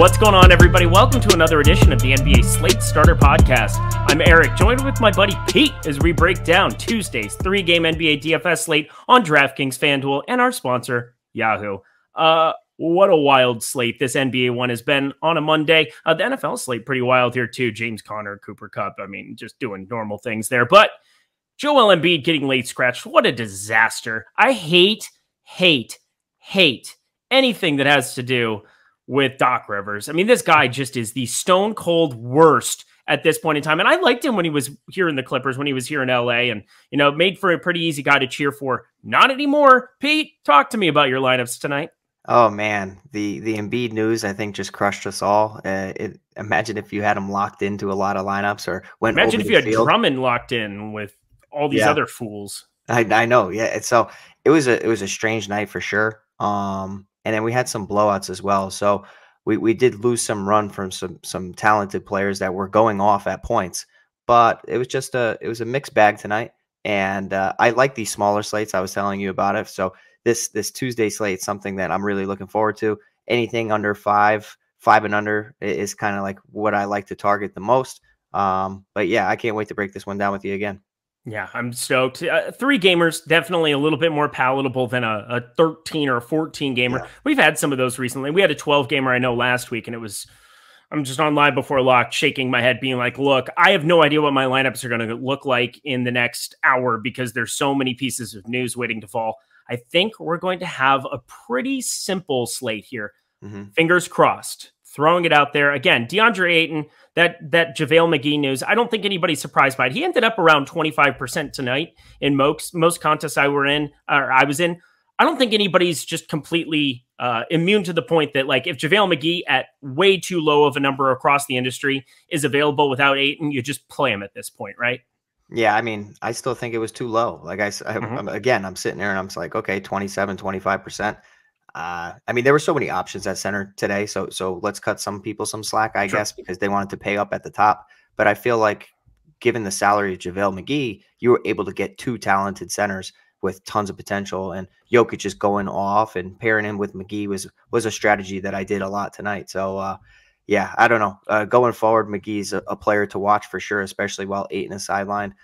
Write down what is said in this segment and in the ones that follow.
What's going on, everybody? Welcome to another edition of the NBA Slate Starter podcast. I'm Eric, joined with my buddy Pete as we break down Tuesday's three-game NBA DFS slate on DraftKings, FanDuel, and our sponsor, Yahoo. What a wild slate this NBA one has been on a Monday. The NFL slate pretty wild here too. James Conner, Cooper Kupp, just doing normal things there. But Joel Embiid getting late scratched. What a disaster. I hate anything that has to do with Doc Rivers. This guy just is the stone cold worst at this point in time. And I liked him when he was here in the Clippers, when he was here in LA, and, made for a pretty easy guy to cheer for. Not anymore. Pete, talk to me about your lineups tonight. Oh man, the Embiid news, I think, just crushed us all. Imagine if you had him locked into a lot of lineups or went Imagine over if you the had field. Drummond locked in with all these other fools. I know. Yeah. So it was a strange night for sure. And then we had some blowouts as well. So we did lose some run from some talented players that were going off at points, but it was a mixed bag tonight. And I like these smaller slates. I was telling you about it. So this Tuesday slate is something that I'm really looking forward to. Anything under five and under is kind of like what I like to target the most. But yeah, I can't wait to break this one down with you again. Yeah, I'm stoked. Three gamers, definitely a little bit more palatable than a 13 or a 14 gamer. Yeah. We've had some of those recently. We had a 12 gamer I know last week, and I'm just on live before lock shaking my head being like, look, I have no idea what my lineups are going to look like in the next hour because there's so many pieces of news waiting to fall. I think we're going to have a pretty simple slate here. Mm-hmm. Fingers crossed. Throwing it out there. Again, DeAndre Ayton, that JaVale McGee news, I don't think anybody's surprised by it. He ended up around 25% tonight in most contests I was in. I don't think anybody's just completely immune to the point that, like, if JaVale McGee at way too low of a number across the industry is available without Ayton, you just play him at this point, right? Yeah, I still think it was too low. Like I'm sitting there and I'm just like, okay, 27, 25%. There were so many options at center today. So let's cut some people some slack, I guess, because they wanted to pay up at the top. But I feel like given the salary of JaVale McGee, you were able to get two talented centers with tons of potential, and Jokic just going off and pairing him with McGee was a strategy that I did a lot tonight. So yeah, I don't know. Going forward, McGee's a player to watch for sure, especially while Ayton is sidelined.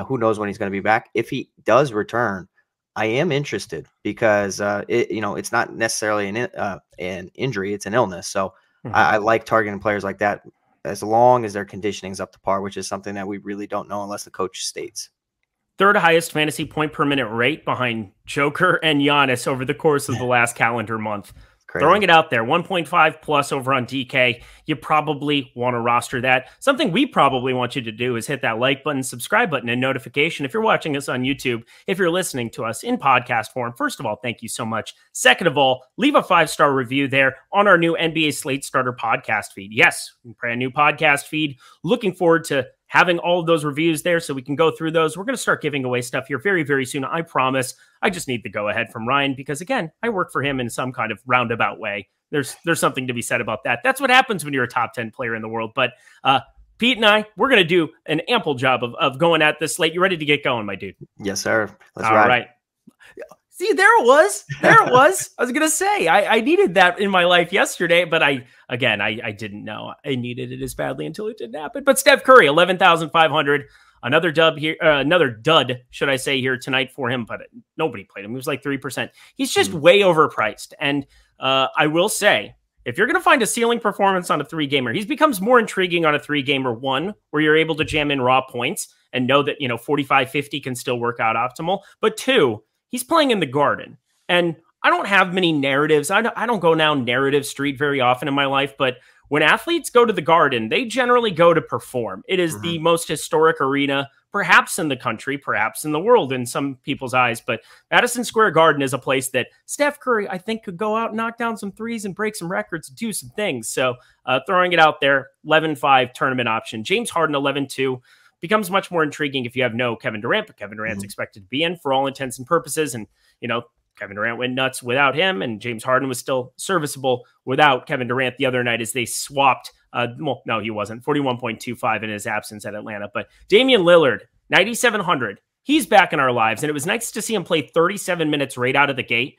Who knows when he's going to be back? If he does return, I am interested because it's not necessarily an injury; it's an illness. So I like targeting players like that as long as their conditioning is up to par, which is something that we really don't know unless the coach states. Third highest fantasy point per minute rate behind Joker and Giannis over the course of the last calendar month. Crazy. Throwing it out there, 1.5 plus over on DK. You probably want to roster that. Something we probably want you to do is hit that like button, subscribe button, and notification if you're watching us on YouTube. If you're listening to us in podcast form, first of all, thank you so much. Second of all, leave a 5-star review there on our new NBA Slate Starter podcast feed. Yes, brand new podcast feed. Looking forward to having all of those reviews there so we can go through those. We're going to start giving away stuff here very, very soon. I promise. I just need the go ahead from Ryan because, again, I work for him in some kind of roundabout way. There's something to be said about that. That's what happens when you're a top 10 player in the world. But Pete and I, we're going to do an ample job of going at this slate. You ready to get going, my dude? Yes, sir. Let's ride. All right. See, there it was. I was going to say, I needed that in my life yesterday, but I didn't know I needed it as badly until it didn't happen. But Steph Curry, 11,500, another dud, should I say, here tonight for him, but nobody played him. He was like 3%. He's just way overpriced. And I will say, if you're going to find a ceiling performance on a 3-gamer, he becomes more intriguing on a 3-gamer, one, where you're able to jam in raw points and know that, 45, 50 can still work out optimal. But two, he's playing in the Garden, and I don't have many narratives. I don't go down narrative street very often in my life, but when athletes go to the Garden, they generally go to perform. It is the most historic arena, perhaps in the country, perhaps in the world in some people's eyes, but Madison Square Garden is a place that Steph Curry, I think, could go out and knock down some threes and break some records, do some things. So throwing it out there, 11-5 tournament option. James Harden, 11-2. Becomes much more intriguing if you have no Kevin Durant, but Kevin Durant's expected to be in for all intents and purposes. And, Kevin Durant went nuts without him, and James Harden was still serviceable without Kevin Durant the other night as they swapped. No, he wasn't. 41.25 in his absence at Atlanta. But Damian Lillard, 9,700. He's back in our lives, and it was nice to see him play 37 minutes right out of the gate.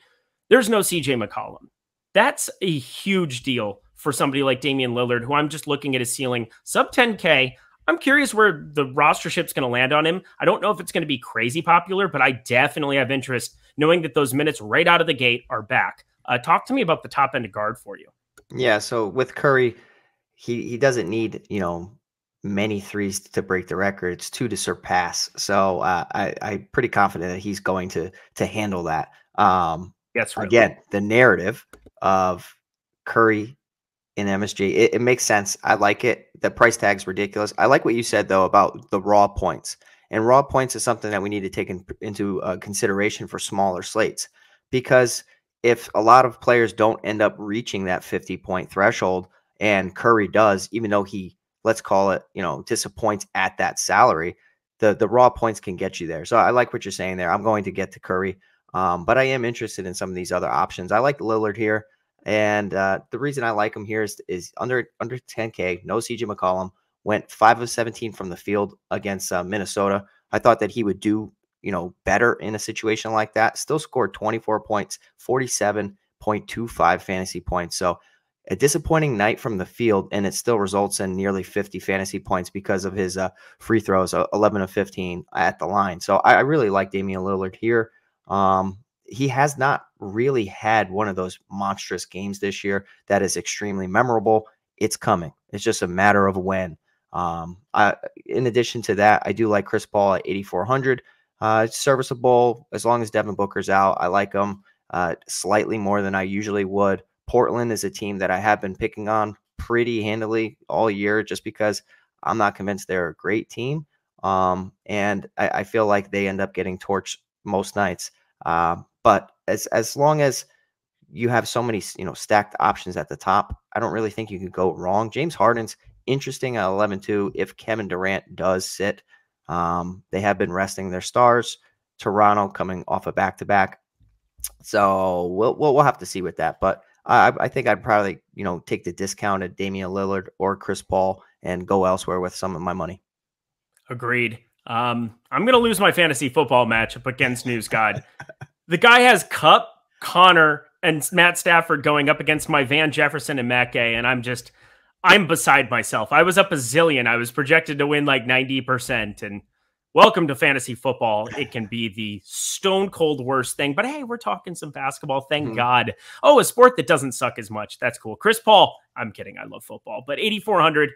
There's no CJ McCollum. That's a huge deal for somebody like Damian Lillard, who I'm just looking at his ceiling, sub 10K. I'm curious where the rostership's going to land on him. I don't know if it's going to be crazy popular, but I definitely have interest knowing that those minutes right out of the gate are back. Talk to me about the top end guard for you. Yeah, so with Curry, he doesn't need, many threes to break the record. It's two to surpass. So I'm pretty confident that he's going to handle that. Yes, really. Again, the narrative of Curry in MSG, it makes sense. I like it. The price tag's ridiculous. I like what you said, though, about the raw points. And raw points is something that we need to take into consideration for smaller slates. Because if a lot of players don't end up reaching that 50-point threshold, and Curry does, even though he, let's call it, disappoints at that salary, the raw points can get you there. So I like what you're saying there. I'm going to get to Curry. But I am interested in some of these other options. I like Lillard here. And the reason I like him here is under 10K, no CJ McCollum, went 5 of 17 from the field against Minnesota. I thought that he would do, better in a situation like that. Still scored 24 points, 47.25 fantasy points. So a disappointing night from the field, and it still results in nearly 50 fantasy points because of his free throws, 11 of 15 at the line. So I really like Damian Lillard here. He has not really had one of those monstrous games this year that is extremely memorable. It's coming. It's just a matter of when. In addition to that, I do like Chris Paul at 8,400. Serviceable as long as Devin Booker's out. I like him slightly more than I usually would. Portland is a team that I have been picking on pretty handily all year just because I'm not convinced they're a great team. And I feel like they end up getting torched most nights. But as long as you have so many, stacked options at the top, I don't really think you could go wrong. James Harden's interesting at 11-2 if Kevin Durant does sit. They have been resting their stars. Toronto coming off a back-to-back. So we'll have to see with that. But I think I'd probably, take the discounted Damian Lillard or Chris Paul and go elsewhere with some of my money. Agreed. I'm going to lose my fantasy football matchup against News God. The guy has Cup, Connor, and Matt Stafford going up against my Van Jefferson and Matt Gay, and I'm beside myself. I was up a zillion. I was projected to win like 90%, and welcome to fantasy football. It can be the stone cold worst thing, but hey, we're talking some basketball. Thank God. Oh, a sport that doesn't suck as much. That's cool. Chris Paul. I'm kidding. I love football, but 8,400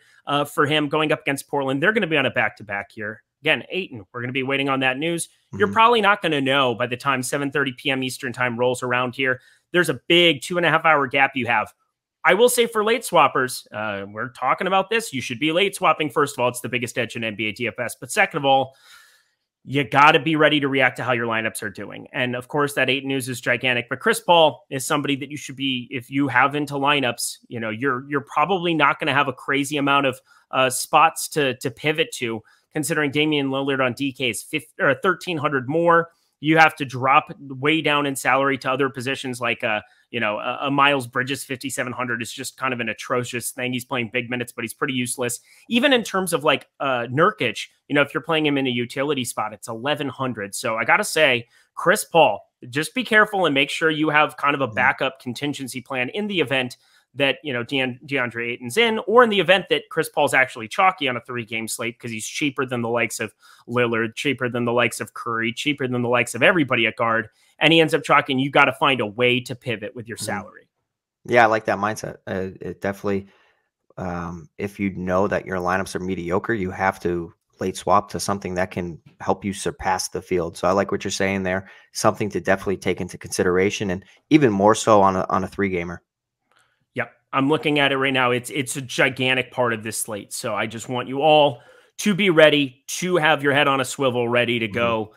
for him going up against Portland. They're going to be on a back-to-back here. Again, Ayton, we're going to be waiting on that news. You're probably not going to know by the time 7:30 p.m. Eastern time rolls around here. There's a big 2.5-hour gap you have. I will say for late swappers, we're talking about this. You should be late swapping. First of all, it's the biggest edge in NBA DFS. But second of all, you got to be ready to react to how your lineups are doing. And of course, that 8 news is gigantic. But Chris Paul is somebody that you should be, if you have into lineups, you're probably not going to have a crazy amount of spots to pivot to, considering Damian Lillard on DK is 1,300 more. You have to drop way down in salary to other positions like a Miles Bridges 5,700 is just kind of an atrocious thing. He's playing big minutes, but he's pretty useless. Even in terms of like Nurkic, if you're playing him in a utility spot, it's 1,100. So I got to say, Chris Paul, just be careful and make sure you have kind of a backup contingency plan in the event that, DeAndre Ayton's in, or in the event that Chris Paul's actually chalky on a 3-game slate because he's cheaper than the likes of Lillard, cheaper than the likes of Curry, cheaper than the likes of everybody at guard, and he ends up chalky, and you got to find a way to pivot with your salary. Yeah, I like that mindset. It definitely, if you know that your lineups are mediocre, you have to late swap to something that can help you surpass the field. So I like what you're saying there. Something to definitely take into consideration, and even more so on a 3-gamer. Yep. I'm looking at it right now. It's a gigantic part of this slate. So I just want you all to be ready, to have your head on a swivel, ready to go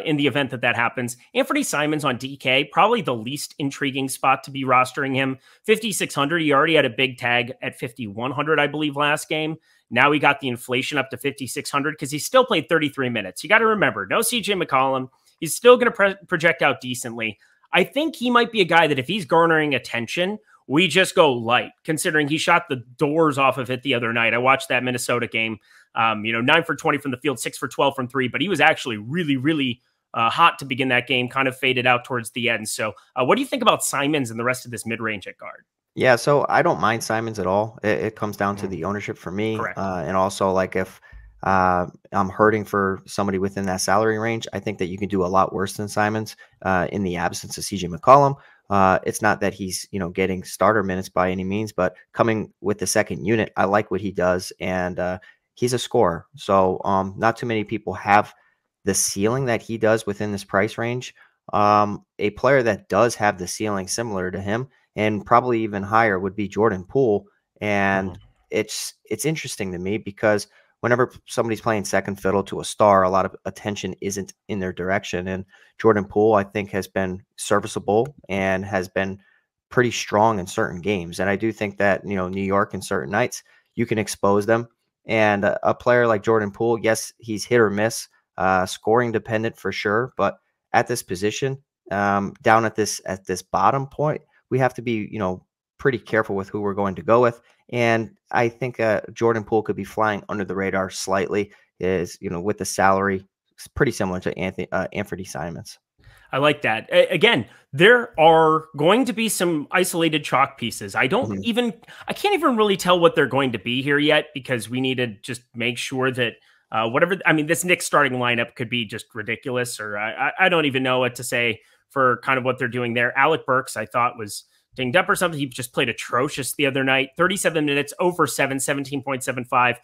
in the event that happens. Anthony Simons on DK, probably the least intriguing spot to be rostering him. 5,600. He already had a big tag at 5,100, I believe, last game. Now he got the inflation up to 5,600 because he still played 33 minutes. You got to remember, no CJ McCollum. He's still going to project out decently. I think he might be a guy that if he's garnering attention, we just go light, considering he shot the doors off of it the other night. I watched that Minnesota game, 9 for 20 from the field, 6 for 12 from 3, but he was actually really, really hot to begin that game, kind of faded out towards the end. So what do you think about Simons and the rest of this mid-range at guard? Yeah, so I don't mind Simons at all. It comes down to Mhm. the ownership for me, Correct. and also like if I'm hurting for somebody within that salary range, I think that you can do a lot worse than Simons in the absence of CJ McCollum. It's not that he's getting starter minutes by any means, but coming with the second unit, I like what he does, and he's a scorer. So not too many people have the ceiling that he does within this price range. A player that does have the ceiling similar to him and probably even higher would be Jordan Poole. And Mhm. it's interesting to me because whenever somebody's playing second fiddle to a star, a lot of attention isn't in their direction. And Jordan Poole, I think, has been serviceable and has been pretty strong in certain games. And I do think that New York in certain nights you can expose them. And a player like Jordan Poole, yes, he's hit or miss, scoring dependent for sure, but at this position, down at this bottom point, we have to be, pretty careful with who we're going to go with. And I think Jordan Poole could be flying under the radar slightly, is with the salary, it's pretty similar to Anthony Simons. I like that. Again, there are going to be some isolated chalk pieces. I Mhm. can't even really tell what they're going to be here yet because we need to just make sure that this Knicks starting lineup could be just ridiculous, or I don't even know what to say for kind of what they're doing there. Alec Burks, I thought was dinged up or something. He just played atrocious the other night. 37 minutes, over 17.75.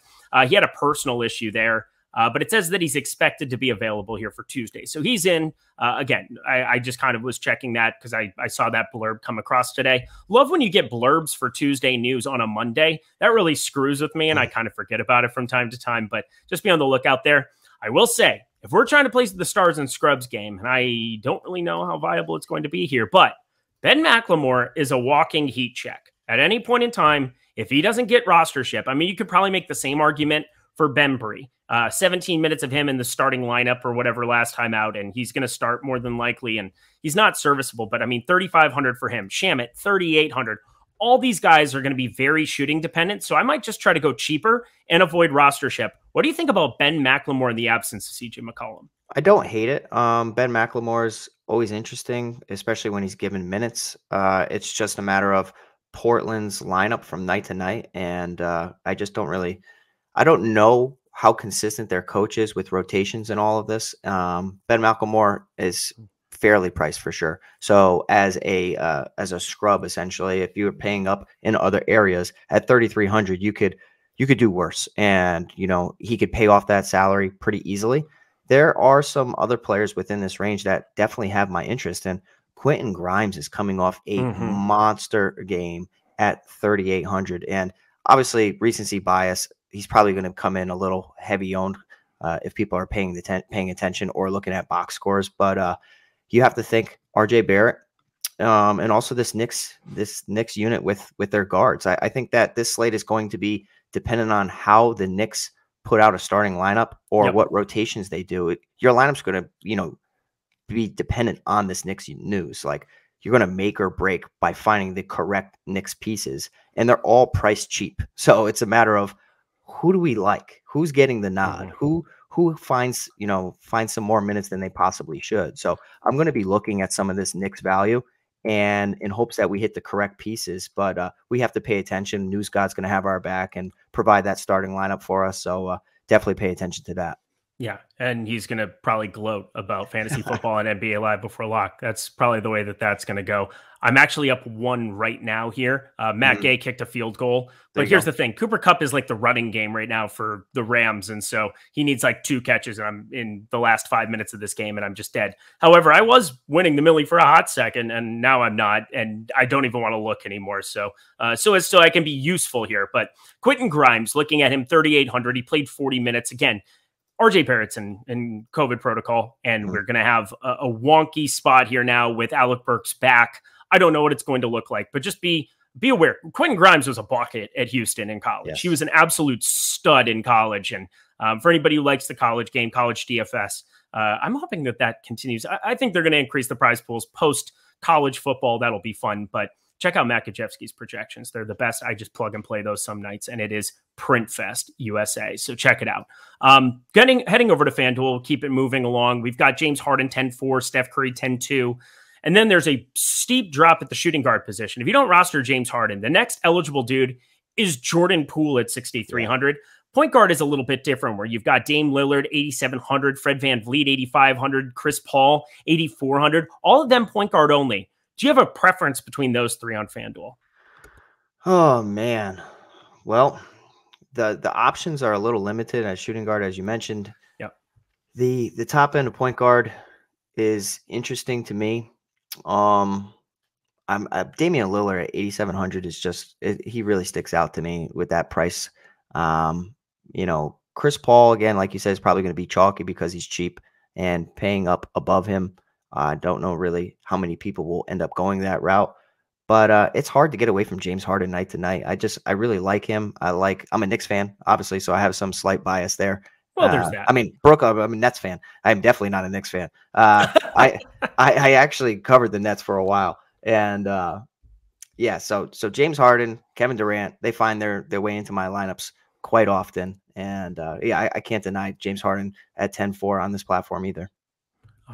He had a personal issue there. But it says that he's expected to be available here for Tuesday. So he's in. Again, I just kind of was checking that because I saw that blurb come across today. Love when you get blurbs for Tuesday news on a Monday. That really screws with me, and I kind of forget about it from time to time. But just be on the lookout there. I will say, if we're trying to play the Stars and Scrubs game, and I don't really know how viable it's going to be here, but Ben McLemore is a walking heat check. At any point in time, if he doesn't get rostership, you could probably make the same argument for Bembry. 17 minutes of him in the starting lineup or whatever last time out, and he's going to start more than likely, and he's not serviceable, but 3,500 for him. Shamit, 3,800. All these guys are going to be very shooting dependent, so I might just try to go cheaper and avoid rostership. What do you think about Ben McLemore in the absence of CJ McCollum? I don't hate it. Ben McLemore's always interesting, especially when he's given minutes. It's just a matter of Portland's lineup from night to night, and I just don't really. I don't know how consistent their coach is with rotations and all of this. Ben McLemore is fairly priced for sure. So as a scrub, essentially, if you were paying up in other areas at 3,300, you could do worse, and he could pay off that salary pretty easily. There are some other players within this range that definitely have my interest, and Quentin Grimes is coming off a Mm-hmm. monster game at 3,800, and obviously recency bias. He's probably going to come in a little heavy owned if people are paying attention or looking at box scores. But you have to think RJ Barrett and also this Knicks unit with their guards. I think that this slate is going to be dependent on how the Knicks put out a starting lineup or Yep. what rotations they do. Your lineup's going to be dependent on this Knicks news. Like you're going to make or break by finding the correct Knicks pieces, and they're all priced cheap. So it's a matter of who do we like? Who's getting the nod? Mm-hmm. Who finds some more minutes than they possibly should. So I'm going to be looking at some of this Knicks value and in hopes that we hit the correct pieces. But we have to pay attention. News God's going to have our back and provide that starting lineup for us. So definitely pay attention to that. Yeah, and he's going to probably gloat about fantasy football and NBA Live before lock. That's probably the way that that's going to go. I'm actually up one right now here. Matt Mhm. Gay kicked a field goal. There But you here's go. the thing. Cooper Kupp is like the running game right now for the Rams. And so he needs like 2 catches. And I'm in the last 5 minutes of this game and I'm just dead. However, I was winning the Millie for a hot second and now I'm not. And I don't even want to look anymore. So I can be useful here. But Quentin Grimes, looking at him, 3,800. He played 40 minutes. Again, RJ Barrett's in COVID protocol, and Mhm. we're going to have a wonky spot here now with Alec Burks back. I don't know what it's going to look like, but just be aware. Quentin Grimes was a bucket at Houston in college. He Yes. was an absolute stud in college. And for anybody who likes the college game, college DFS, I'm hoping that continues. I think they're going to increase the prize pools post college football. That'll be fun, but check out Matt Gajewski's projections. They're the best. I just plug and play those some nights, and it is PrintFest USA. So check it out. Heading over to FanDuel, keep it moving along. We've got James Harden 10-4, Steph Curry 10-2. And then there's a steep drop at the shooting guard position. If you don't roster James Harden, the next eligible dude is Jordan Poole at 6,300. Point guard is a little bit different, where you've got Dame Lillard, 8,700, Fred VanVleet, 8,500, Chris Paul, 8,400, all of them point guard only. Do you have a preference between those three on FanDuel? Oh, man. Well, the options are a little limited at shooting guard, as you mentioned. Yep. The top end of point guard is interesting to me. I'm Damian Lillard at 8,700 is just he really sticks out to me with that price. Chris Paul, again, like you said, is probably going to be chalky because he's cheap, and paying up above him. I don't know really how many people will end up going that route, but it's hard to get away from James Harden night to night. I really like him. I'm a Knicks fan, obviously, so I have some slight bias there. Well, there's that. I'm a Nets fan. I'm definitely not a Knicks fan. I actually covered the Nets for a while, and so James Harden, Kevin Durant, they find their way into my lineups quite often, and I can't deny James Harden at 10-4 on this platform either.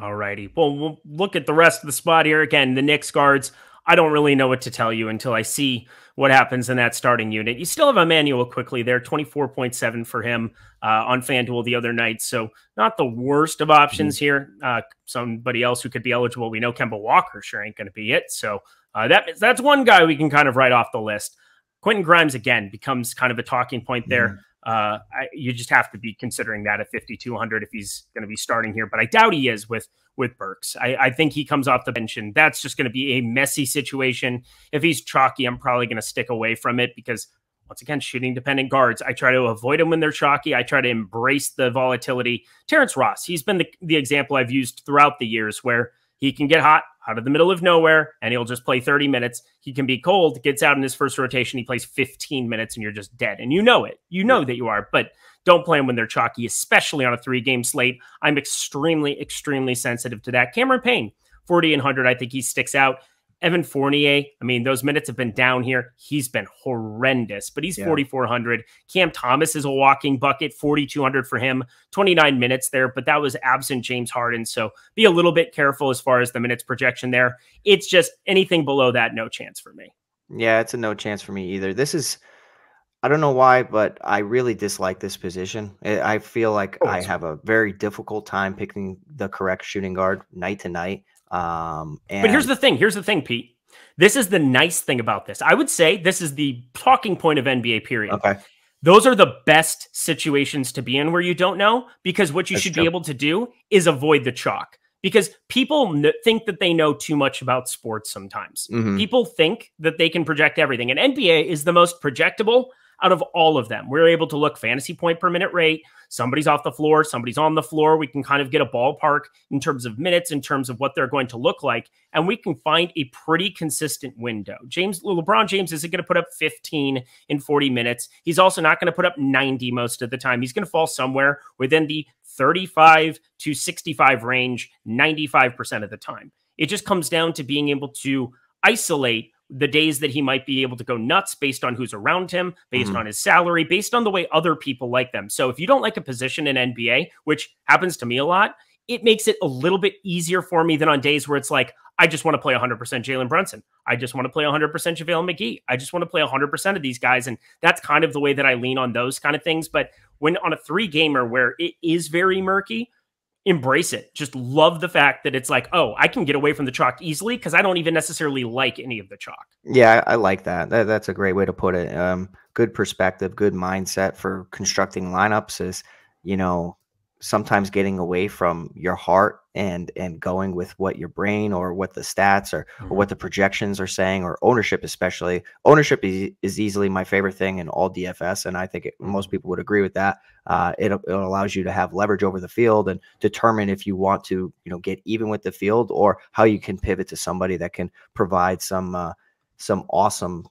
All righty. Well, we'll look at the rest of the spot here. Again, the Knicks guards, I don't really know what to tell you until I see what happens in that starting unit. You still have Emmanuel quickly there, 24.7 for him on FanDuel the other night. So not the worst of options here. Somebody else who could be eligible. We know Kemba Walker sure ain't going to be it. So that's one guy we can kind of write off the list. Quentin Grimes, again, becomes kind of a talking point there. You just have to be considering that at 5,200 if he's going to be starting here. But I doubt he is with Burks. I think he comes off the bench, and that's just going to be a messy situation. If he's chalky, I'm probably going to stick away from it because, once again, shooting-dependent guards, I try to avoid them when they're chalky. I try to embrace the volatility. Terrence Ross, he's been the example I've used throughout the years where he can get hot out of the middle of nowhere, and he'll just play 30 minutes. He can be cold, gets out in his first rotation, he plays 15 minutes, and you're just dead. And you know it. You know that you are, but don't play them when they're chalky, especially on a 3-game slate. I'm extremely, extremely sensitive to that. Cameron Payne, 4,800, I think he sticks out. Evan Fournier, I mean, those minutes have been down here. He's been horrendous, but he's 4,400. Cam Thomas is a walking bucket, 4,200 for him, 29 minutes there, but that was absent James Harden. So be a little bit careful as far as the minutes projection there. It's just anything below that, no chance for me. Yeah, it's a no chance for me either. I don't know why, but I really dislike this position. I feel like I have a very difficult time picking the correct shooting guard night to night. But here's the thing, Pete. This is the nice thing about this. I would say this is the talking point of NBA period. Okay. Those are the best situations to be in where you don't know, because what you should be able to do is avoid the chalk, because people think that they know too much about sports sometimes. People think that they can project everything, and NBA is the most projectable out of all of them. We're able to look fantasy point per minute rate. Somebody's off the floor, somebody's on the floor. We can kind of get a ballpark in terms of minutes, in terms of what they're going to look like. And we can find a pretty consistent window. LeBron James isn't going to put up 15 in 40 minutes. He's also not going to put up 90 most of the time. He's going to fall somewhere within the 35 to 65 range 95% of the time. It just comes down to being able to isolate the days that he might be able to go nuts based on who's around him, based on his salary, based on the way other people like them. So if you don't like a position in NBA, which happens to me a lot, it makes it a little bit easier for me than on days where it's like, I just want to play 100% Jalen Brunson. I just want to play 100% JaVale McGee. I just want to play 100% of these guys. And that's kind of the way that I lean on those kind of things. But when on a 3-gamer where it is very murky, embrace it. Just love the fact that it's like, oh, I can get away from the chalk easily because I don't even necessarily like any of the chalk. Yeah, I like that. That's a great way to put it. Good perspective, good mindset for constructing lineups is, sometimes getting away from your heart and going with what your brain or what the stats or what the projections are saying, or ownership, especially. Ownership is easily my favorite thing in all DFS, and I think most people would agree with that. It allows you to have leverage over the field and determine if you want to, get even with the field, or how you can pivot to somebody that can provide some awesome,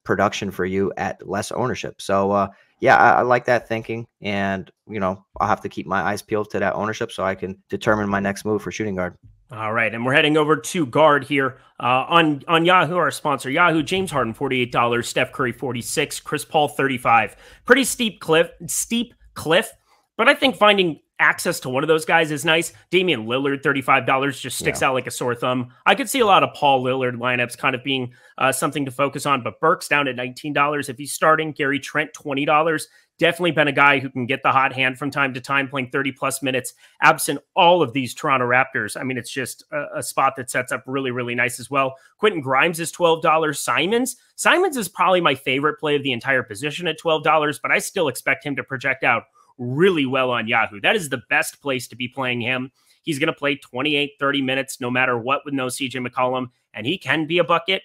production for you at less ownership. So, yeah, I like that thinking, and I'll have to keep my eyes peeled to that ownership so I can determine my next move for shooting guard. All right, and we're heading over to guard here on Yahoo, our sponsor. Yahoo, James Harden, $48, Steph Curry, $46, Chris Paul, $35. Pretty steep cliff, but I think finding access to one of those guys is nice. Damian Lillard, $35 just sticks out like a sore thumb. I could see a lot of Paul Lillard lineups kind of being something to focus on, but Burke's down at $19 if he's starting. Gary Trent, $20. Definitely been a guy who can get the hot hand from time to time, playing 30-plus minutes, absent all of these Toronto Raptors. I mean, it's just a spot that sets up really, really nice as well. Quentin Grimes is $12. Simons is probably my favorite play of the entire position at $12, but I still expect him to project out really well on Yahoo. That is the best place to be playing him. He's going to play 28, 30 minutes no matter what with no CJ McCollum, and he can be a bucket.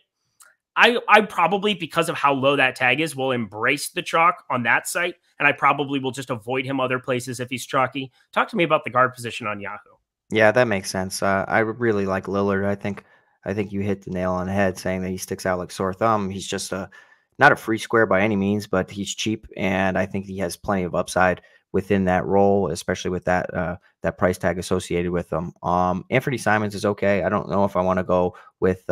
I probably, because of how low that tag is, will embrace the chalk on that site, and I probably will just avoid him other places if he's chalky. Talk to me about the guard position on Yahoo. Yeah, that makes sense. I really like Lillard. I think you hit the nail on the head saying that he sticks out like sore thumb. He's just not a free square by any means, but he's cheap, and I think he has plenty of upside within that role, especially with that price tag associated with him. Anthony Simons is okay. I don't know if I want to go with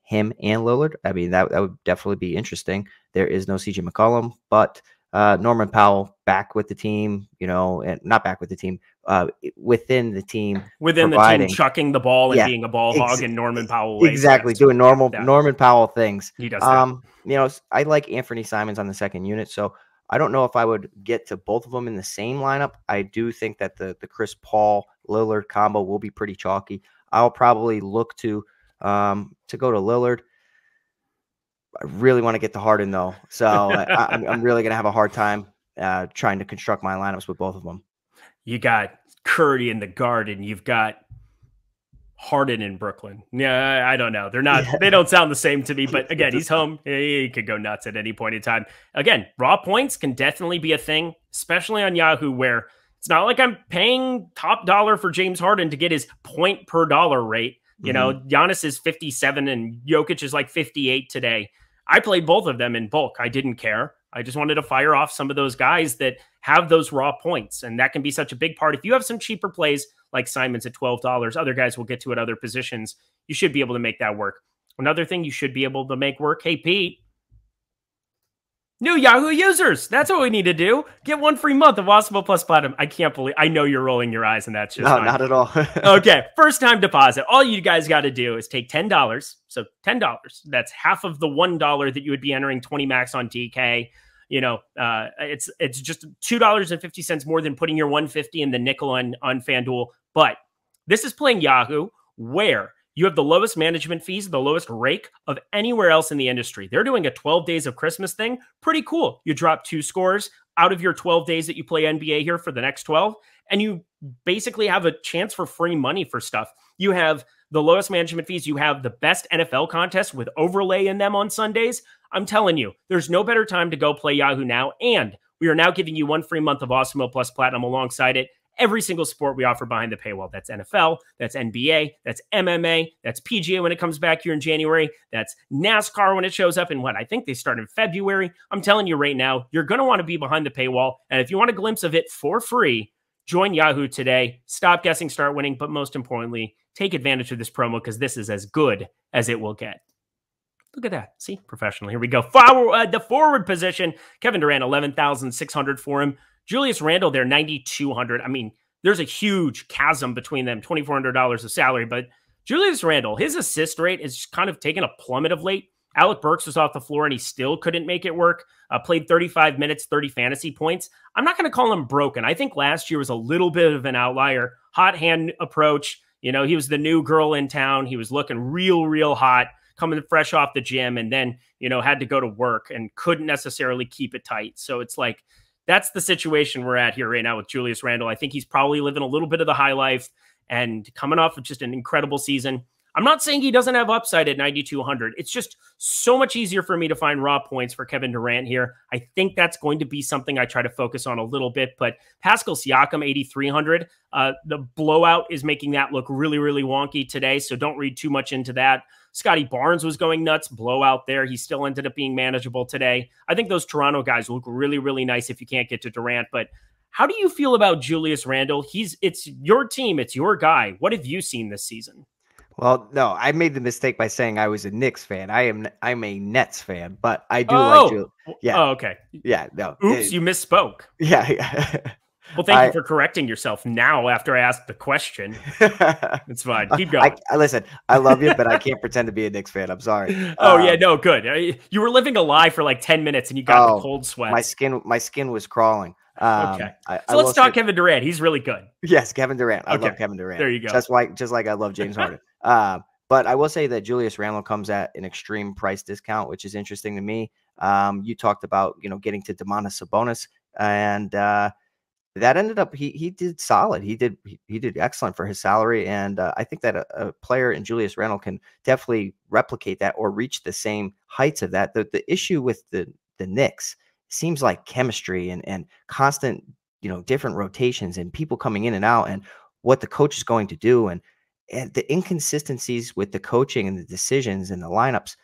him and Lillard. I mean, that would definitely be interesting. There is no CJ McCollum, but Norman Powell back with the team, and not back with the team, within the team. Within the team, chucking the ball and being a ball hog, and Norman Powell. Exactly, doing Norman Powell things. He does that. I like Anthony Simons on the second unit, so I don't know if I would get to both of them in the same lineup. I do think that the Chris Paul Lillard combo will be pretty chalky. I'll probably look to go to Lillard. I really want to get to Harden though, so I'm really gonna have a hard time trying to construct my lineups with both of them. You got Curry in the Garden. You've got Harden in Brooklyn. Yeah, I don't know. They're not. They don't sound the same to me. But again, he's home. He could go nuts at any point in time. Again, raw points can definitely be a thing, especially on Yahoo, where it's not like I'm paying top dollar for James Harden to get his point per dollar rate. Giannis is 57 and Jokic is like 58 today. I played both of them in bulk. I didn't care. I just wanted to fire off some of those guys that have those raw points. And that can be such a big part. If you have some cheaper plays like Simons at $12, other guys will get to at other positions. You should be able to make that work. Another thing you should be able to make work. Hey, Pete, new Yahoo users. That's what we need to do. Get 1 free month of Awesemo Plus Platinum. I can't believe, I know you're rolling your eyes and that's just no, not at all. Okay. First time deposit. All you guys got to do is take $10. So $10. That's half of the $1 that you would be entering 20 max on DK. It's just $2.50 more than putting your $1.50 in the nickel on FanDuel. But this is playing Yahoo, where you have the lowest management fees, the lowest rake of anywhere else in the industry. They're doing a 12 days of Christmas thing. Pretty cool. You drop 2 scores out of your 12 days that you play NBA here for the next 12, and you basically have a chance for free money for stuff. You have the lowest management fees. You have the best NFL contests with overlay in them on Sundays. I'm telling you, there's no better time to go play Yahoo now. And we are now giving you 1 free month of Awesemo Plus Platinum alongside it. Every single sport we offer behind the paywall. That's NFL, that's NBA, that's MMA, that's PGA when it comes back here in January, that's NASCAR when it shows up in I think they start in February. I'm telling you right now, you're going to want to be behind the paywall. And if you want a glimpse of it for free, join Yahoo today. Stop guessing, start winning. But most importantly, take advantage of this promo because this is as good as it will get. Look at that. See, professional. Here we go. The forward position, Kevin Durant, 11,600 for him. Julius Randle there, 9,200. I mean, there's a huge chasm between them, $2,400 of salary. But Julius Randle, his assist rate is kind of taken a plummet of late. Alec Burks was off the floor and he still couldn't make it work. Played 35 minutes, 30 fantasy points. I'm not going to call him broken. I think last year was a little bit of an outlier. Hot hand approach. He was the new girl in town. He was looking real hot, coming fresh off the gym, and then, had to go to work and couldn't necessarily keep it tight. So it's like, that's the situation we're at here right now with Julius Randle. I think he's probably living a little bit of the high life and coming off of just an incredible season. I'm not saying he doesn't have upside at 9,200. It's just so much easier for me to find raw points for Kevin Durant here. I think that's going to be something I try to focus on a little bit. But Pascal Siakam, 8,300. The blowout is making that look really wonky today, so don't read too much into that. Scotty Barnes was going nuts, blowout there. He still ended up being manageable today. I think those Toronto guys look really nice if you can't get to Durant. But how do you feel about Julius Randle? It's your team. It's your guy. What have you seen this season? Well, no, I made the mistake by saying I was a Knicks fan. I'm a Nets fan, but I do like Julius. Yeah. Oh, okay. Yeah. No. Oops, you misspoke. Yeah. Well, thank you for correcting yourself now after I asked the question. It's fine. Keep going. Listen, I love you, but I can't pretend to be a Knicks fan. I'm sorry. Oh, yeah, no, good. You were living a lie for like 10 minutes and you got the cold sweats. My skin was crawling. Okay. So let's talk Kevin Durant. He's really good. Yes, Kevin Durant. I love Kevin Durant. There you go. Just like I love James Harden. But I will say that Julius Randle comes at an extreme price discount, which is interesting to me. You talked about, getting to Domantas Sabonis, and that ended up he did solid. He did excellent for his salary, and I think that a player in Julius Randle can definitely replicate that or reach the same heights of that. The issue with the Knicks seems like chemistry and constant, different rotations and people coming in and out, and what the coach is going to do, and the inconsistencies with the coaching and the decisions and the lineups.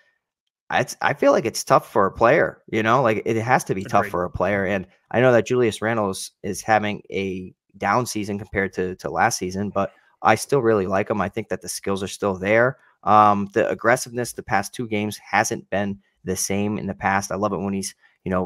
I feel like it's tough for a player, like it has to be tough for a player. And I know that Julius Randle is having a down season compared to last season, but I still really like him. I think that the skills are still there. The aggressiveness the past 2 games hasn't been the same in the past. I love it when he's,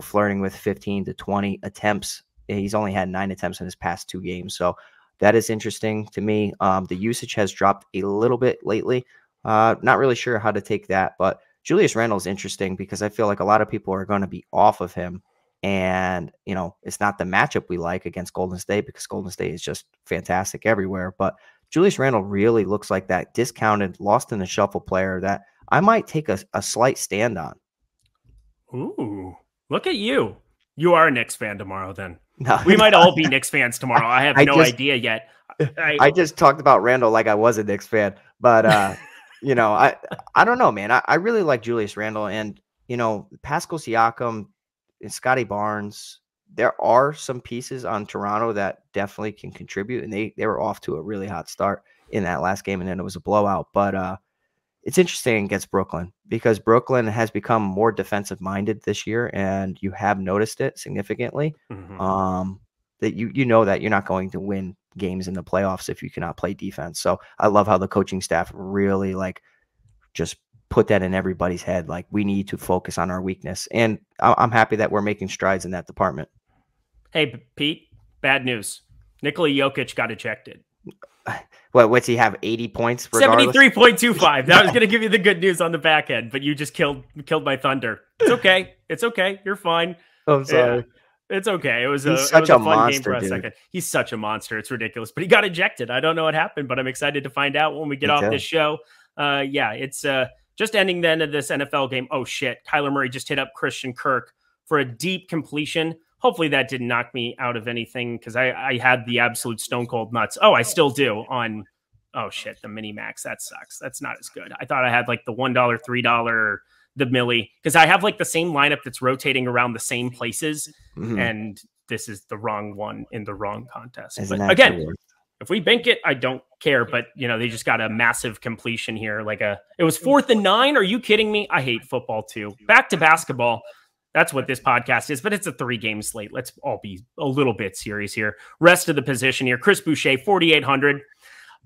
flirting with 15 to 20 attempts. He's only had 9 attempts in his past 2 games. So that is interesting to me. The usage has dropped a little bit lately. Not really sure how to take that, but Julius Randle is interesting because I feel like a lot of people are going to be off of him. And, it's not the matchup we like against Golden State because Golden State is just fantastic everywhere. But Julius Randle really looks like that discounted, lost in the shuffle player that I might take a slight stand on. Ooh, look at you. You are a Knicks fan tomorrow then. No, we might all be Knicks fans tomorrow. I have no idea yet. I just talked about Randle like I was a Knicks fan. But, I don't know, man. I really like Julius Randle, and, Pascal Siakam and Scotty Barnes. There are some pieces on Toronto that definitely can contribute, and they were off to a really hot start in that last game, and then it was a blowout. But it's interesting against Brooklyn because Brooklyn has become more defensive minded this year, and you have noticed it significantly. That you know that you're not going to win games in the playoffs if you cannot play defense. So I love how the coaching staff really just put that in everybody's head. Like, we need to focus on our weakness. And I'm happy that we're making strides in that department. Hey, Pete, bad news. Nikola Jokic got ejected. What's he have? 80 points? 73.25. That was going to give you the good news on the back end, but you just killed my thunder. It's okay. It's okay. You're fine. I'm sorry. Yeah. It's okay. It was a fun game for a second. He's such a monster. It's ridiculous. But he got ejected. I don't know what happened, but I'm excited to find out when we get off this show. It's just ending the end of this NFL game. Oh, shit. Kyler Murray just hit up Christian Kirk for a deep completion. Hopefully that didn't knock me out of anything because I had the absolute stone cold nuts. Oh, I still do on, oh, shit, the mini max. That sucks. That's not as good. I thought I had like the $1, $3, the milli, because I have like the same lineup that's rotating around the same places. And this is the wrong one in the wrong contest. But again, if we bank it, I don't care. But, they just got a massive completion here. It was 4th and 9. Are you kidding me? I hate football too. Back to basketball. That's what this podcast is, but it's a 3-game slate. Let's all be a little bit serious here. Rest of the position here. Chris Boucher, 4,800.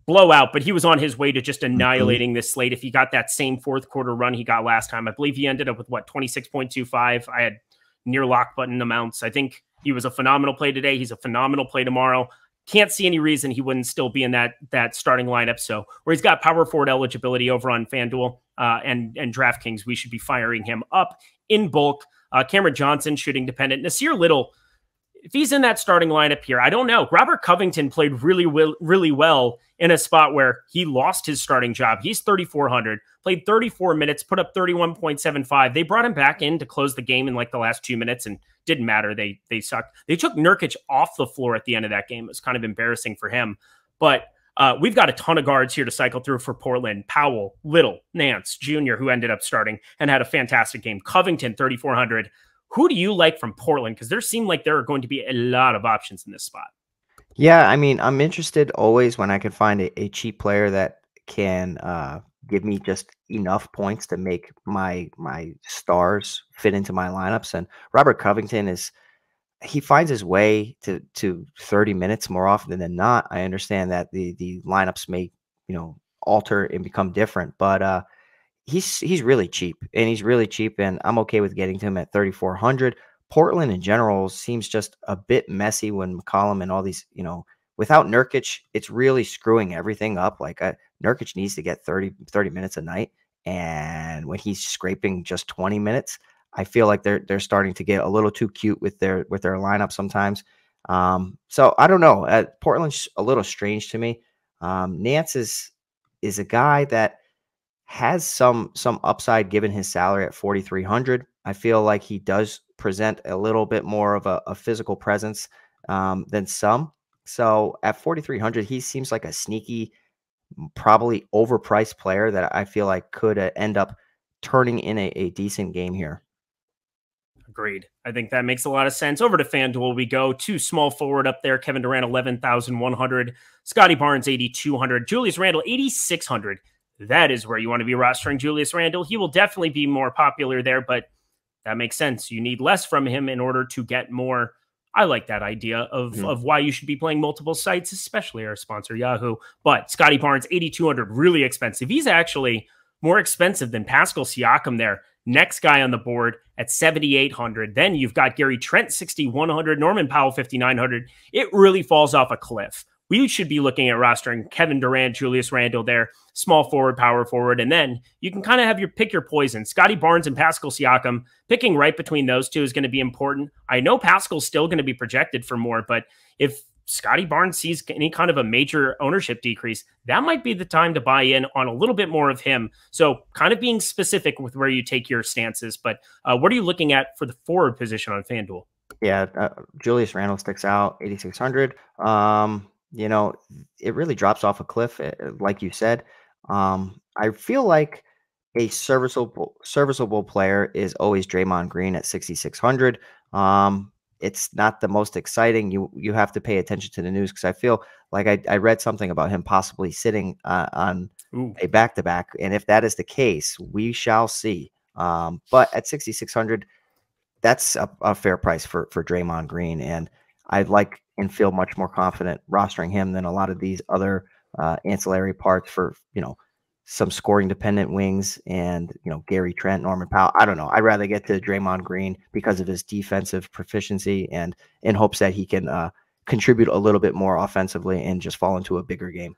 Blowout, but he was on his way to just annihilating this slate. If he got that same fourth quarter run he got last time, I believe he ended up with 26.25. I had near lock button amounts. I think he was a phenomenal play today. He's a phenomenal play tomorrow. Can't see any reason he wouldn't still be in that starting lineup. So where he's got power forward eligibility over on FanDuel and DraftKings, we should be firing him up in bulk. Cameron Johnson, shooting dependent. Nasir Little, if he's in that starting lineup here, I don't know. Robert Covington played really well in a spot where he lost his starting job. He's 3,400, played 34 minutes, put up 31.75. They brought him back in to close the game in like the last 2 minutes and didn't matter. They sucked. They took Nurkic off the floor at the end of that game. It was kind of embarrassing for him. But we've got a ton of guards here to cycle through for Portland. Powell, Little, Nance Jr., who ended up starting and had a fantastic game. Covington, 3,400. Who do you like from Portland? Because there seem like there are going to be a lot of options in this spot. Yeah, I mean, I'm interested always when I can find a cheap player that can give me just enough points to make my stars fit into my lineups. And Robert Covington he finds his way to 30 minutes more often than not. I understand that the lineups may, alter and become different, but he's really cheap, and I'm okay with getting to him at 3,400. Portland in general seems just a bit messy when McCollum and all these, without Nurkic, it's really screwing everything up. Like Nurkic needs to get 30 minutes a night. And when he's scraping just 20 minutes, I feel like they're starting to get a little too cute with their lineup sometimes. So I don't know. Portland's a little strange to me. Nance is a guy that has some upside given his salary at 4,300. I feel like he does present a little bit more of a physical presence than some. So at 4,300, he seems like a sneaky, probably overpriced player that I feel like could end up turning in a decent game here. Agreed. I think that makes a lot of sense. Over to FanDuel we go. Two small forward up there. Kevin Durant, 11,100. Scotty Barnes, 8,200. Julius Randle, 8,600. That is where you want to be rostering Julius Randle. He will definitely be more popular there, but that makes sense. You need less from him in order to get more. I like that idea of why you should be playing multiple sites, especially our sponsor, Yahoo. But Scotty Barnes, 8,200, really expensive. He's actually more expensive than Pascal Siakam there. Next guy on the board at 7,800. Then you've got Gary Trent, 6,100. Norman Powell, 5,900. It really falls off a cliff. We should be looking at rostering Kevin Durant, Julius Randle there, small forward, power forward, and then you can kind of have pick your poison. Scotty Barnes and Pascal Siakam, picking right between those two is going to be important. I know Pascal's still going to be projected for more, but if Scotty Barnes sees any kind of a major ownership decrease, that might be the time to buy in on a little bit more of him. So kind of being specific with where you take your stances, but what are you looking at for the forward position on FanDuel? Yeah, Julius Randle sticks out, 8,600. It really drops off a cliff, like you said. I feel like a serviceable player is always Draymond Green at 6,600. It's not the most exciting. You have to pay attention to the news because I feel like I read something about him possibly sitting on a back-to-back, and if that is the case, we shall see. But at 6,600, that's a fair price for Draymond Green, and I like and feel much more confident rostering him than a lot of these other ancillary parts for some scoring dependent wings and Gary Trent, Norman Powell. I don't know. I'd rather get to Draymond Green because of his defensive proficiency and in hopes that he can contribute a little bit more offensively and just fall into a bigger game.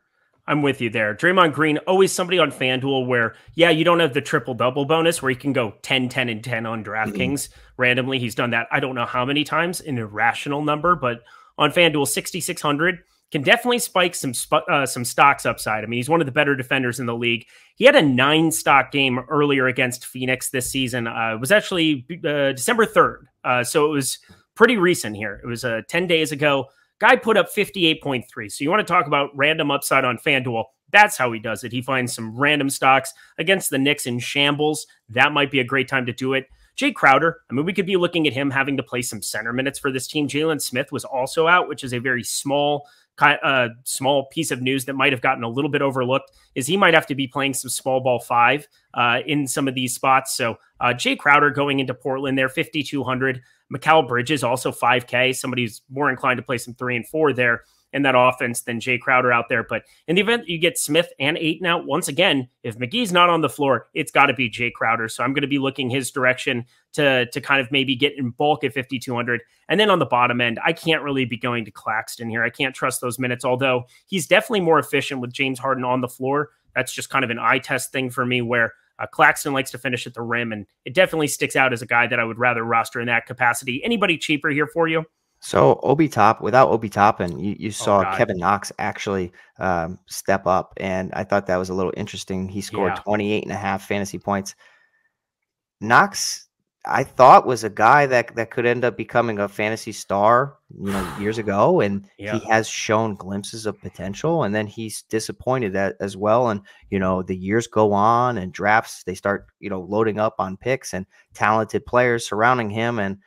I'm with you there. Draymond Green, always somebody on FanDuel where, yeah, you don't have the triple-double bonus where he can go 10, 10, and 10 on DraftKings randomly. He's done that I don't know how many times, an irrational number, but on FanDuel, 6,600 can definitely spike some stocks upside. I mean, he's one of the better defenders in the league. He had a 9-stock game earlier against Phoenix this season. It was actually December 3rd, so it was pretty recent here. It was 10 days ago. Guy put up 58.3. So you want to talk about random upside on FanDuel. That's how he does it. He finds some random stocks against the Knicks in shambles. That might be a great time to do it. Jay Crowder, I mean, we could be looking at him having to play some center minutes for this team. Jalen Smith was also out, which is a very small piece of news that might have gotten a little bit overlooked, is he might have to be playing some small ball 5 in some of these spots. So Jay Crowder going into Portland there, 5,200. Mikal Bridges also 5K. Somebody who's more inclined to play some 3 and 4 there in that offense than Jay Crowder out there. But in the event that you get Smith and Ayton out, once again, if McGee's not on the floor, it's got to be Jay Crowder. So I'm going to be looking his direction to kind of maybe get in bulk at 5,200. And then on the bottom end, I can't really be going to Claxton here. I can't trust those minutes, although he's definitely more efficient with James Harden on the floor. That's just kind of an eye test thing for me where Claxton likes to finish at the rim, and it definitely sticks out as a guy that I would rather roster in that capacity. Anybody cheaper here for you? So without Obi Toppin, you saw Kevin Knox actually step up, and I thought that was a little interesting. He scored 28.5 fantasy points. Knox, I thought, was a guy that could end up becoming a fantasy star, years ago, and he has shown glimpses of potential, and then he's disappointed as well. And the years go on, and drafts they start loading up on picks and talented players surrounding him, and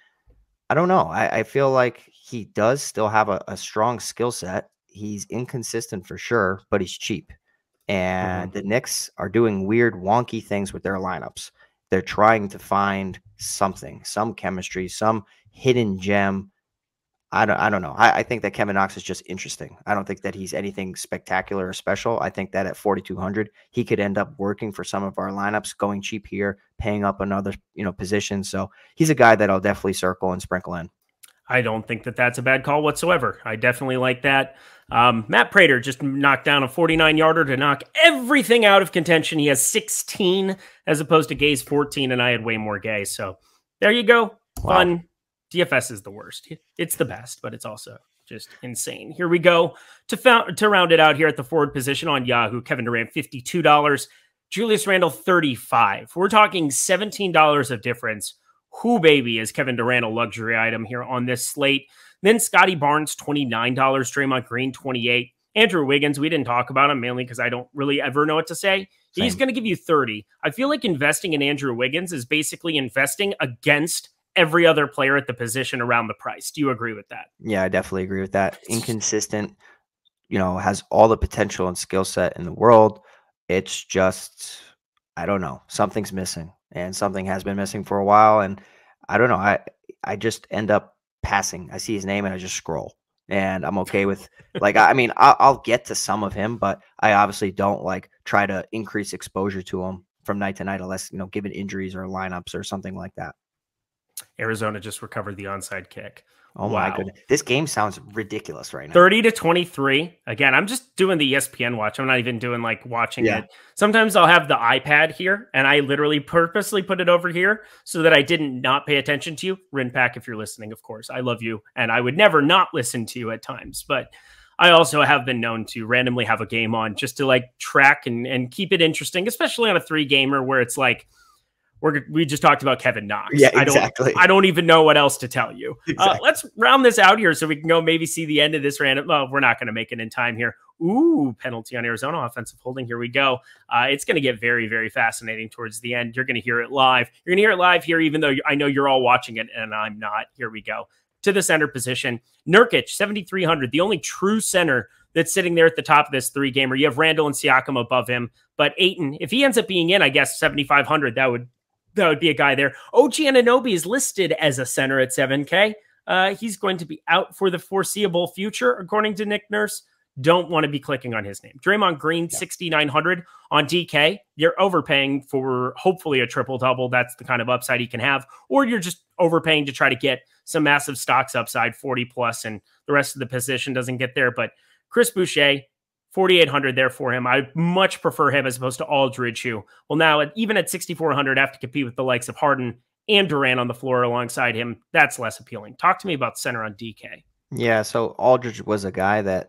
I don't know. I feel like he does still have a strong skill set. He's inconsistent for sure, but he's cheap. And the Knicks are doing weird, wonky things with their lineups. They're trying to find something, some chemistry, some hidden gem. I don't know. I think that Kevin Knox is just interesting. I don't think that he's anything spectacular or special. I think that at 4,200, he could end up working for some of our lineups, going cheap here, paying up another, position. So he's a guy that I'll definitely circle and sprinkle in. I don't think that that's a bad call whatsoever. I definitely like that. Matt Prater just knocked down a 49-yarder to knock everything out of contention. He has 16 as opposed to Gay's 14, and I had way more Gay. So there you go. Fun. Wow. DFS is the worst. It's the best, but it's also just insane. Here we go. To round it out here at the forward position on Yahoo, Kevin Durant, $52. Julius Randle, $35. We're talking $17 of difference. Who baby is Kevin Durant a luxury item here on this slate? Then Scotty Barnes, $29. Draymond Green, $28. Andrew Wiggins, we didn't talk about him mainly because I don't really ever know what to say. Same. He's going to give you 30. I feel like investing in Andrew Wiggins is basically investing against every other player at the position around the price. Do you agree with that? Yeah, I definitely agree with that. Inconsistent, has all the potential and skill set in the world. It's just, I don't know, something's missing, and something has been missing for a while. And I don't know, I just end up passing. I see his name and I just scroll, and I'm okay with I'll get to some of him, but I obviously don't try to increase exposure to him from night to night unless, given injuries or lineups or something like that. Arizona just recovered the onside kick. Oh wow. My goodness. This game sounds ridiculous right now. 30-23. Again, I'm just doing the ESPN watch. I'm not even doing watching it. Sometimes I'll have the iPad here and I literally purposely put it over here so that I didn't not pay attention to you. Rinpack, if you're listening, of course, I love you. And I would never not listen to you at times, but I also have been known to randomly have a game on just to track and keep it interesting, especially on a 3-gamer where it's we just talked about Kevin Knox. Yeah, exactly. I don't even know what else to tell you. Exactly. Let's round this out here so we can go maybe see the end of this random. Well, we're not going to make it in time here. Ooh, penalty on Arizona, offensive holding. Here we go. It's going to get very, very fascinating towards the end. You're going to hear it live. You're going to hear it live here, even though I know you're all watching it and I'm not. Here we go. To the center position. Nurkic, 7,300. The only true center that's sitting there at the top of this 3-gamer. You have Randall and Siakam above him. But Ayton, if he ends up being in, I guess, 7,500, that would be a guy there. OG Anunoby is listed as a center at 7K. He's going to be out for the foreseeable future, according to Nick Nurse. Don't want to be clicking on his name. Draymond Green, 6,900 on DK. You're overpaying for hopefully a triple-double. That's the kind of upside he can have. Or you're just overpaying to try to get some massive stocks upside, 40+, and the rest of the position doesn't get there. But Chris Boucher, 4,800 there for him. I much prefer him as opposed to Aldridge, who, well, now even at 6,400, have to compete with the likes of Harden and Durant on the floor alongside him. That's less appealing. Talk to me about center on DK. Yeah, so Aldridge was a guy that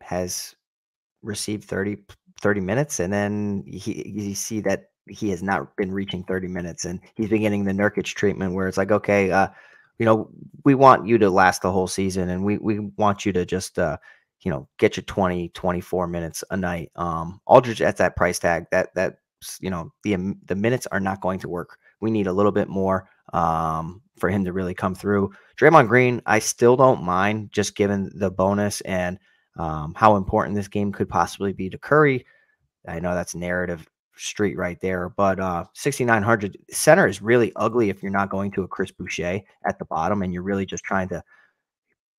has received 30 minutes, and then you see that he has not been reaching 30 minutes, and he's been getting the Nurkic treatment where it's okay, we want you to last the whole season, and we want you to just get you 20, 24 minutes a night. Aldridge at that price tag, that's the minutes are not going to work. We need a little bit more for him to really come through. Draymond Green, I still don't mind, just given the bonus and how important this game could possibly be to Curry. I know that's narrative street right there, but 6,900 center is really ugly if you're not going to a Chris Boucher at the bottom and you're really just trying to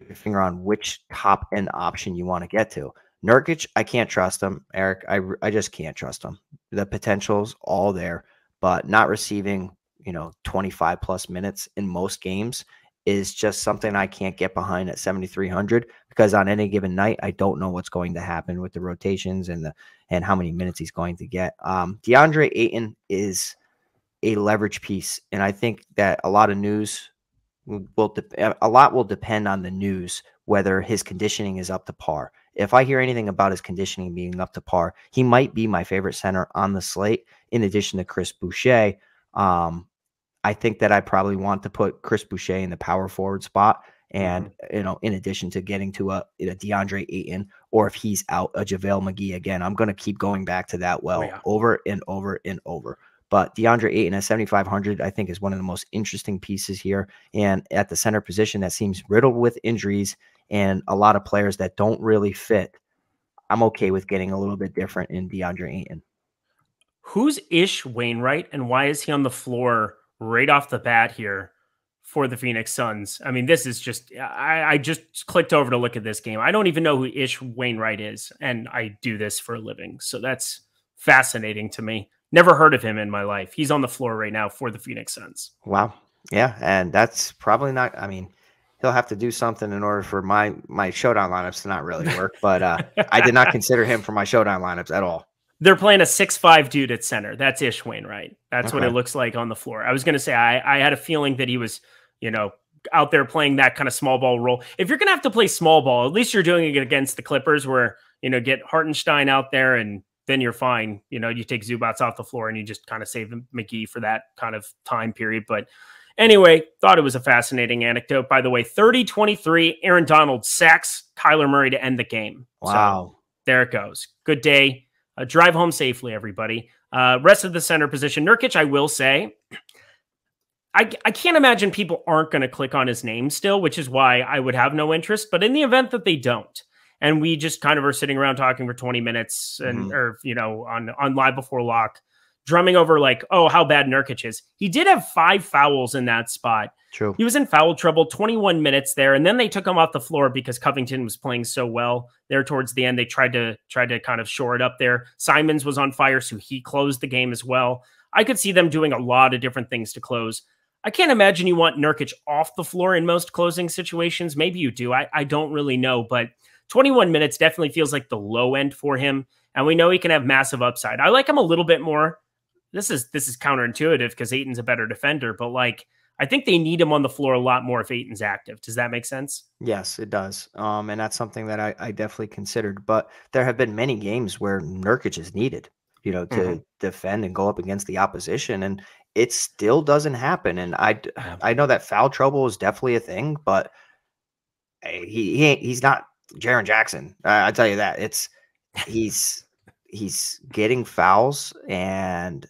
your finger on which top end option you want to get to. Nurkic, I can't trust him, Eric. I just can't trust him. The potential's all there, but not receiving 25+ minutes in most games is just something I can't get behind at 7,300 because on any given night I don't know what's going to happen with the rotations and how many minutes he's going to get. DeAndre Ayton is a leverage piece, and I think that a lot will depend on the news whether his conditioning is up to par. If I hear anything about his conditioning being up to par, he might be my favorite center on the slate in addition to Chris Boucher. I think that I probably want to put Chris Boucher in the power forward spot and in addition to getting to a DeAndre Ayton, or if he's out, a JaVale McGee again. I'm going to keep going back to that over and over and over. But DeAndre Ayton at 7,500, I think, is one of the most interesting pieces here. And at the center position that seems riddled with injuries and a lot of players that don't really fit, I'm okay with getting a little bit different in DeAndre Ayton. Who's Ish Wainwright, and why is he on the floor right off the bat here for the Phoenix Suns. I mean, this is just, I just clicked over to look at this game. I don't even know who Ish Wainwright is, and I do this for a living. So that's fascinating to me. Never heard of him in my life. He's on the floor right now for the Phoenix Suns. Wow. Yeah. And that's probably not, I mean, he'll have to do something in order for my showdown lineups to not really work. But I did not consider him for my showdown lineups at all. They're playing a 6'5" dude at center. That's Ish Wainwright. That's what it looks like on the floor. I was going to say, I had a feeling that he was, out there playing that kind of small ball role. If you're going to have to play small ball, at least you're doing it against the Clippers where, get Hartenstein out there and then you're fine. You take Zubats off the floor and you just kind of save McGee for that kind of time period. But anyway, thought it was a fascinating anecdote. By the way, 30-23, Aaron Donald sacks Kyler Murray to end the game. Wow. So there it goes. Good day. Drive home safely, everybody. Rest of the center position. Nurkic, I will say, I can't imagine people aren't going to click on his name still, which is why I would have no interest. But in the event that they don't, and we just kind of are sitting around talking for 20 minutes and on Live Before Lock, drumming over like, oh, how bad Nurkic is. He did have 5 fouls in that spot. True. He was in foul trouble, 21 minutes there, and then they took him off the floor because Covington was playing so well there towards the end. They tried to kind of shore it up there. Simons was on fire, so he closed the game as well. I could see them doing a lot of different things to close. I can't imagine you want Nurkic off the floor in most closing situations. Maybe you do. I don't really know, but 21 minutes definitely feels like the low end for him, and we know he can have massive upside. I like him a little bit more. This is counterintuitive because Ayton's a better defender, but I think they need him on the floor a lot more if Ayton's active. Does that make sense? Yes, it does. And that's something that I definitely considered. But there have been many games where Nurkic is needed, to defend and go up against the opposition, and it still doesn't happen. And I know that foul trouble is definitely a thing, but he's not Jaren Jackson. I tell you that. He's getting fouls, and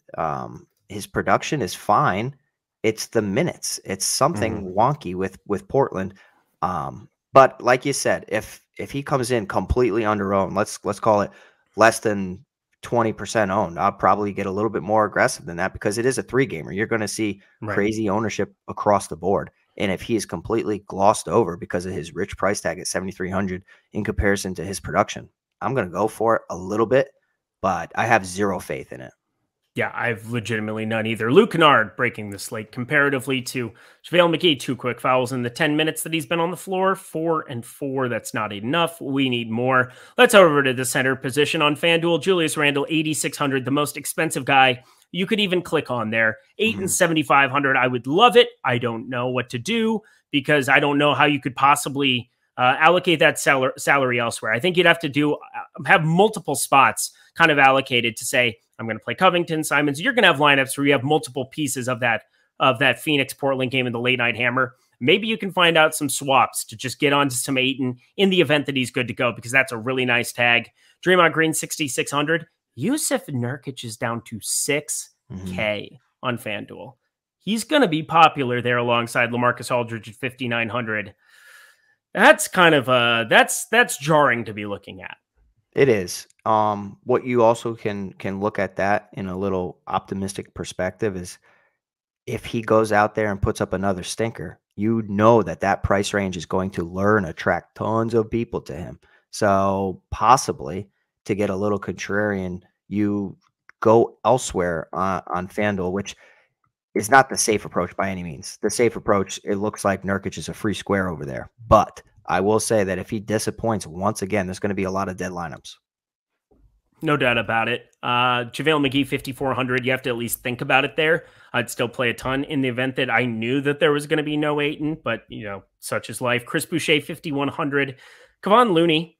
his production is fine. It's the minutes. It's something wonky with Portland. But like you said, if he comes in completely under owned, let's call it less than 20% owned, I'll probably get a little bit more aggressive than that because it is a 3-gamer. You're going to see crazy ownership across the board. And if he is completely glossed over because of his rich price tag at 7,300 in comparison to his production, I'm going to go for it a little bit, but I have zero faith in it. Yeah, I've legitimately none either. Luke Kennard breaking the slate comparatively to JaVale McGee. 2 quick fouls in the 10 minutes that he's been on the floor. 4 and 4. That's not enough. We need more. Let's over to the center position on FanDuel. Julius Randle, 8,600, the most expensive guy you could even click on there. 8 and 7,500. I would love it. I don't know what to do because I don't know how you could possibly allocate that salary elsewhere. I think you'd have to have multiple spots kind of allocated to say, I'm going to play Covington, Simons. You're going to have lineups where you have multiple pieces of that Phoenix Portland game in the late night hammer. Maybe you can find out some swaps to just get onto some Ayton in the event that he's good to go, because that's a really nice tag. Draymond Green, 6,600. Yusuf Nurkic is down to 6K on FanDuel. He's going to be popular there alongside LaMarcus Aldridge at 5,900. That's kind of that's jarring to be looking at. It is. What you also can look at that in a little optimistic perspective is if he goes out there and puts up another stinker, you know that price range is going to attract tons of people to him. So possibly to get a little contrarian, you go elsewhere on FanDuel, which is not the safe approach by any means. The safe approach, it looks like Nurkic is a free square over there. But I will say that if he disappoints once again, there's going to be a lot of dead lineups. No doubt about it. JaVale McGee, 5,400. You have to at least think about it there. I'd still play a ton in the event that I knew that there was going to be no Ayton, but, such is life. Chris Boucher, 5,100. Kevon Looney,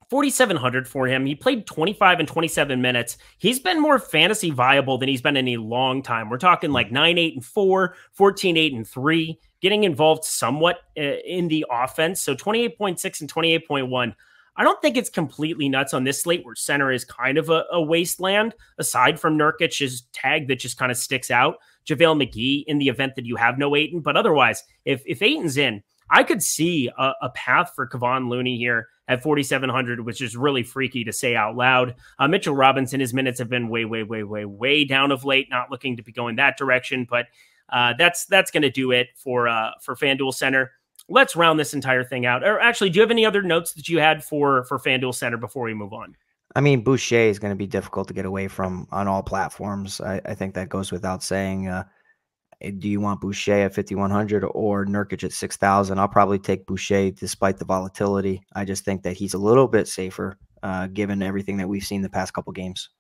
4,700 for him. He played 25 and 27 minutes. He's been more fantasy viable than he's been in a long time. We're talking like 9-8-4, 14-8-3, getting involved somewhat in the offense. So 28.6 and 28.1. I don't think it's completely nuts on this slate where center is kind of a wasteland, aside from Nurkic's tag that just kind of sticks out. JaVale McGee in the event that you have no Ayton. But otherwise, if Ayton's in, I could see a path for Kevon Looney here at 4,700, which is really freaky to say out loud. Mitchell Robinson, his minutes have been way down of late, not looking to be going that direction. But That's going to do it for FanDuel Center. Let's round this entire thing out. Or actually, do you have any other notes that you had for FanDuel Center before we move on? I mean, Boucher is going to be difficult to get away from on all platforms. I think that goes without saying. Do you want Boucher at 5,100 or Nurkic at 6,000? I'll probably take Boucher despite the volatility. I just think that he's a little bit safer given everything that we've seen the past couple games.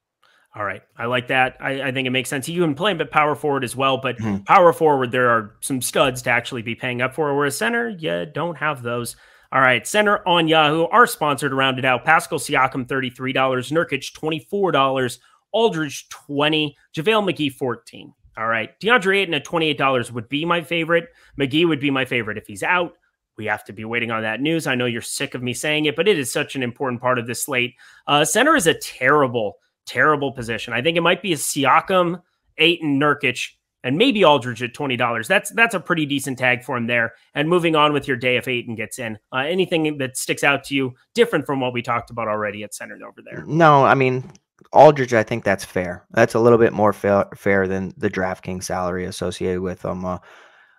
All right. I like that. I think it makes sense. You can play him at power forward as well, but power forward, there are some studs to actually be paying up for, whereas center, you don't have those. All right. Center on Yahoo, our sponsor to round it out. Pascal Siakam, $33. Nurkic, $24. Aldridge, $20. JaVale McGee, $14. All right. DeAndre Ayton at $28 would be my favorite. McGee would be my favorite if he's out. We have to be waiting on that news. I know you're sick of me saying it, but it is such an important part of this slate. Center is a terrible position. I think it might be a Siakam, Ayton, Nurkic, and maybe Aldridge at $20. That's a pretty decent tag for him there. And moving on with your day if Ayton gets in. Anything that sticks out to you different from what we talked about already at center over there? No, I mean, Aldridge, I think that's fair. That's a little bit more fair than the DraftKings salary associated with him.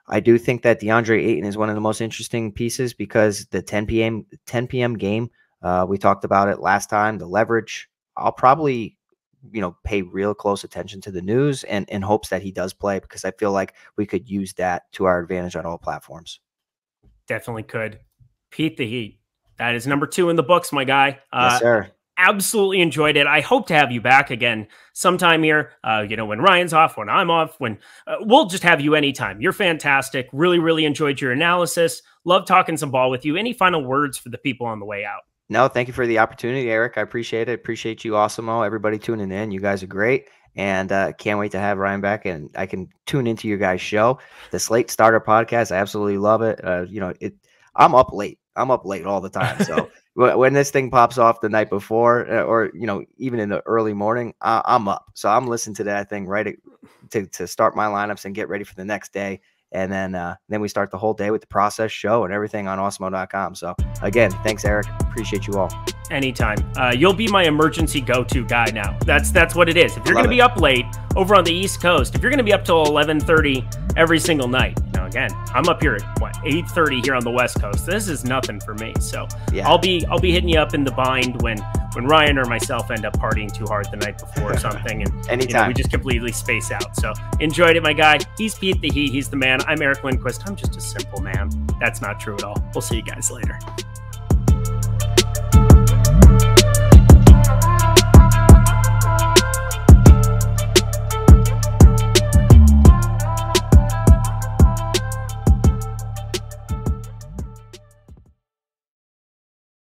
I do think that DeAndre Ayton is one of the most interesting pieces because the 10 p.m. game, we talked about it last time, the leverage. I'll probably pay real close attention to the news and in hopes that he does play because I feel like we could use that to our advantage on all platforms. Definitely could. Pete the Heat. That is number 2 in the books, my guy. Yes, sir. Absolutely enjoyed it. I hope to have you back again sometime here. When Ryan's off, when I'm off, when we'll just have you anytime. You're fantastic. Really, really enjoyed your analysis. Love talking some ball with you. Any final words for the people on the way out? No, thank you for the opportunity, Eric. I appreciate it. Appreciate you, Awesemo. Everybody tuning in. You guys are great. And can't wait to have Ryan back and I can tune into your guys' show. The Slate Starter podcast. I absolutely love it. I'm up late. I'm up late all the time. So when this thing pops off the night before or even in the early morning, I'm up. So I'm listening to that thing right to start my lineups and get ready for the next day. And then we start the whole day with the process show and everything on awesemo.com. So again, thanks, Eric. Appreciate you all. Anytime. You'll be my emergency go-to guy now. That's what it is. If you're going to be up late over on the East Coast, if you're going to be up till 11:30 every single night, again, I'm up here at 8:30 here on the West Coast. This is nothing for me. So yeah. I'll be hitting you up in the bind when Ryan or myself end up partying too hard the night before or something, and anytime we just completely space out. So enjoyed it, my guy. He's Pete the Heat. He's the man. I'm Eric Lindquist. I'm just a simple man. That's not true at all. We'll see you guys later.